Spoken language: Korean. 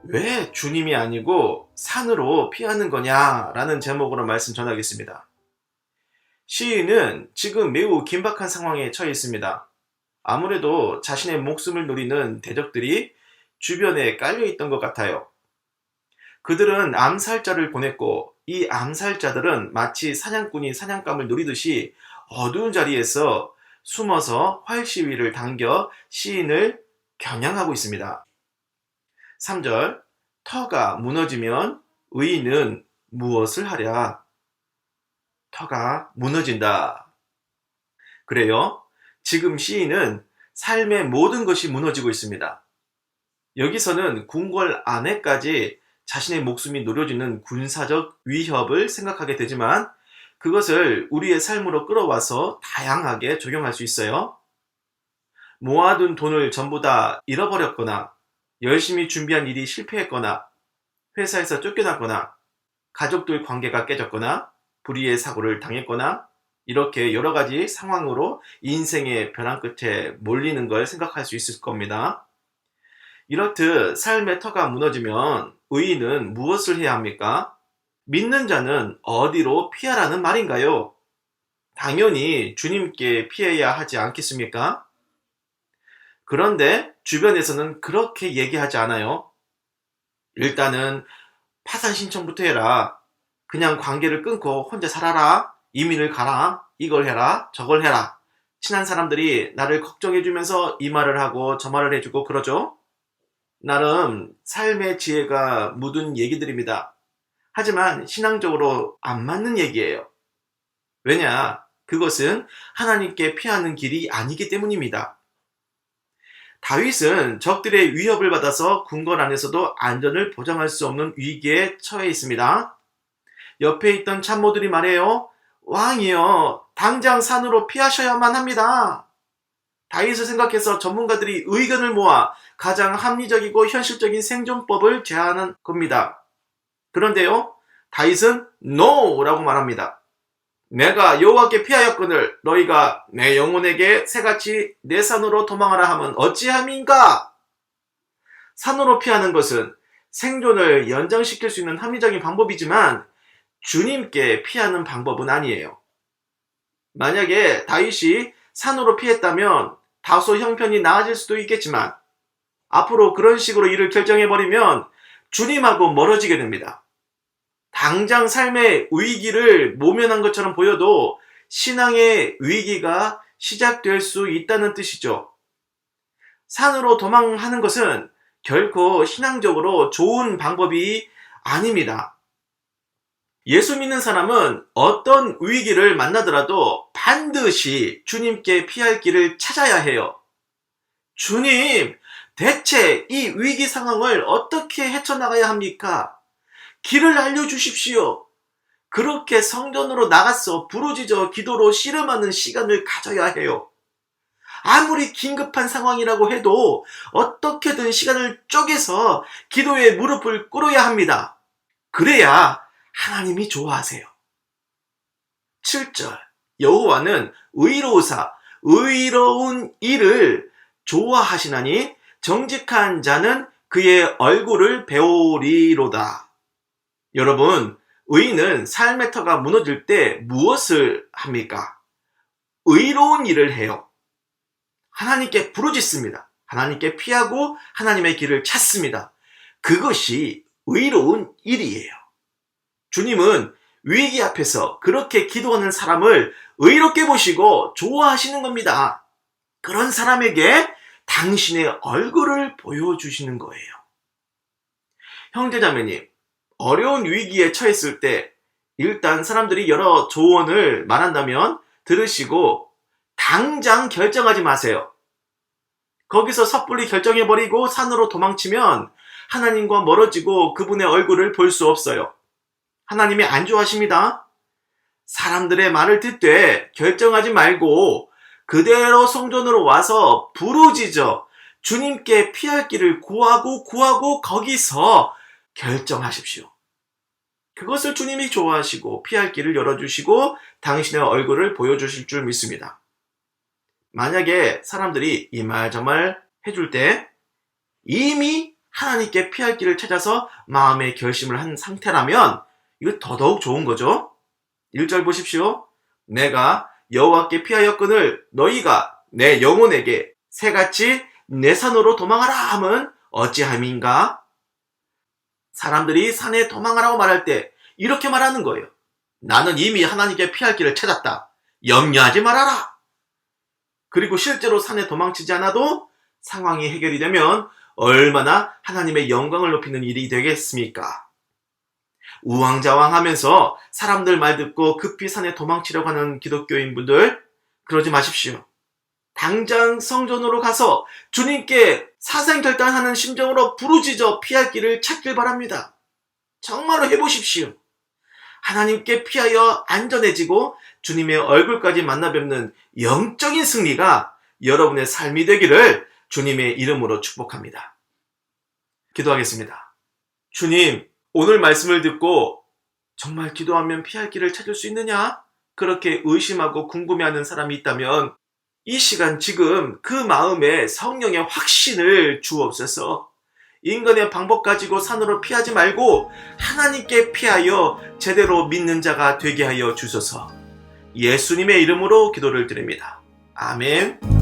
왜 주님이 아니고 산으로 피하는 거냐라는 제목으로 말씀 전하겠습니다. 시인은 지금 매우 긴박한 상황에 처해 있습니다. 아무래도 자신의 목숨을 노리는 대적들이 주변에 깔려 있던 것 같아요. 그들은 암살자를 보냈고 이 암살자들은 마치 사냥꾼이 사냥감을 노리듯이 어두운 자리에서 숨어서 활시위를 당겨 시인을 겨냥하고 있습니다. 3절 터가 무너지면 의인은 무엇을 하랴? 터가 무너진다. 그래요. 지금 시인은 삶의 모든 것이 무너지고 있습니다. 여기서는 궁궐 안에까지 자신의 목숨이 노려지는 군사적 위협을 생각하게 되지만 그것을 우리의 삶으로 끌어와서 다양하게 적용할 수 있어요. 모아둔 돈을 전부 다 잃어버렸거나 열심히 준비한 일이 실패했거나 회사에서 쫓겨났거나 가족들 관계가 깨졌거나 불의의 사고를 당했거나 이렇게 여러 가지 상황으로 인생의 벼랑 끝에 몰리는 걸 생각할 수 있을 겁니다. 이렇듯 삶의 터가 무너지면 의인은 무엇을 해야 합니까? 믿는 자는 어디로 피하라는 말인가요? 당연히 주님께 피해야 하지 않겠습니까? 그런데 주변에서는 그렇게 얘기하지 않아요. 일단은 파산 신청부터 해라. 그냥 관계를 끊고 혼자 살아라. 이민을 가라. 이걸 해라. 저걸 해라. 친한 사람들이 나를 걱정해주면서 이 말을 하고 저 말을 해주고 그러죠. 나름 삶의 지혜가 묻은 얘기들입니다. 하지만 신앙적으로 안 맞는 얘기예요. 왜냐? 그것은 하나님께 피하는 길이 아니기 때문입니다. 다윗은 적들의 위협을 받아서 궁궐 안에서도 안전을 보장할 수 없는 위기에 처해 있습니다. 옆에 있던 참모들이 말해요. 왕이여, 당장 산으로 피하셔야만 합니다. 다윗을 생각해서 전문가들이 의견을 모아 가장 합리적이고 현실적인 생존법을 제안한 겁니다. 그런데요, 다윗은 NO라고 말합니다. 내가 여호와께 피하였거늘 너희가 내 영혼에게 새같이 내 산으로 도망하라 하면 어찌함인가? 산으로 피하는 것은 생존을 연장시킬 수 있는 합리적인 방법이지만 주님께 피하는 방법은 아니에요. 만약에 다윗이 산으로 피했다면 다소 형편이 나아질 수도 있겠지만 앞으로 그런 식으로 일을 결정해버리면 주님하고 멀어지게 됩니다. 당장 삶의 위기를 모면한 것처럼 보여도 신앙의 위기가 시작될 수 있다는 뜻이죠. 산으로 도망하는 것은 결코 신앙적으로 좋은 방법이 아닙니다. 예수 믿는 사람은 어떤 위기를 만나더라도 반드시 주님께 피할 길을 찾아야 해요. 주님, 대체 이 위기 상황을 어떻게 헤쳐나가야 합니까? 길을 알려주십시오. 그렇게 성전으로 나가서 부르짖어 기도로 씨름하는 시간을 가져야 해요. 아무리 긴급한 상황이라고 해도 어떻게든 시간을 쪼개서 기도에 무릎을 꿇어야 합니다. 그래야 하나님이 좋아하세요. 7절 여호와는 의로우사 의로운 일을 좋아하시나니 정직한 자는 그의 얼굴을 배우리로다. 여러분, 의인은 삶의 터가 무너질 때 무엇을 합니까? 의로운 일을 해요. 하나님께 부르짖습니다. 하나님께 피하고 하나님의 길을 찾습니다. 그것이 의로운 일이에요. 주님은 위기 앞에서 그렇게 기도하는 사람을 의롭게 보시고 좋아하시는 겁니다. 그런 사람에게 당신의 얼굴을 보여주시는 거예요. 형제자매님, 어려운 위기에 처했을 때 일단 사람들이 여러 조언을 말한다면 들으시고 당장 결정하지 마세요. 거기서 섣불리 결정해버리고 산으로 도망치면 하나님과 멀어지고 그분의 얼굴을 볼 수 없어요. 하나님이 안 좋아하십니다. 사람들의 말을 듣되 결정하지 말고 그대로 성전으로 와서 부르짖어 주님께 피할 길을 구하고 거기서 결정하십시오. 그것을 주님이 좋아하시고 피할 길을 열어주시고 당신의 얼굴을 보여주실 줄 믿습니다. 만약에 사람들이 이 말 저 말 해줄 때 이미 하나님께 피할 길을 찾아서 마음의 결심을 한 상태라면 이거 더더욱 좋은 거죠. 1절 보십시오. 내가 여호와께 피하였거늘 너희가 내 영혼에게 새같이 내 산으로 도망하라 함은 어찌함인가? 사람들이 산에 도망하라고 말할 때 이렇게 말하는 거예요. 나는 이미 하나님께 피할 길을 찾았다. 염려하지 말아라. 그리고 실제로 산에 도망치지 않아도 상황이 해결이 되면 얼마나 하나님의 영광을 높이는 일이 되겠습니까? 우왕좌왕하면서 사람들 말 듣고 급히 산에 도망치려고 하는 기독교인분들, 그러지 마십시오. 당장 성전으로 가서 주님께 사생결단하는 심정으로 부르짖어 피할 길을 찾길 바랍니다. 정말로 해보십시오. 하나님께 피하여 안전해지고 주님의 얼굴까지 만나 뵙는 영적인 승리가 여러분의 삶이 되기를 주님의 이름으로 축복합니다. 기도하겠습니다. 주님, 오늘 말씀을 듣고 정말 기도하면 피할 길을 찾을 수 있느냐? 그렇게 의심하고 궁금해하는 사람이 있다면 이 시간 지금 그 마음에 성령의 확신을 주옵소서. 인간의 방법 가지고 산으로 피하지 말고 하나님께 피하여 제대로 믿는 자가 되게 하여 주소서. 예수님의 이름으로 기도를 드립니다. 아멘.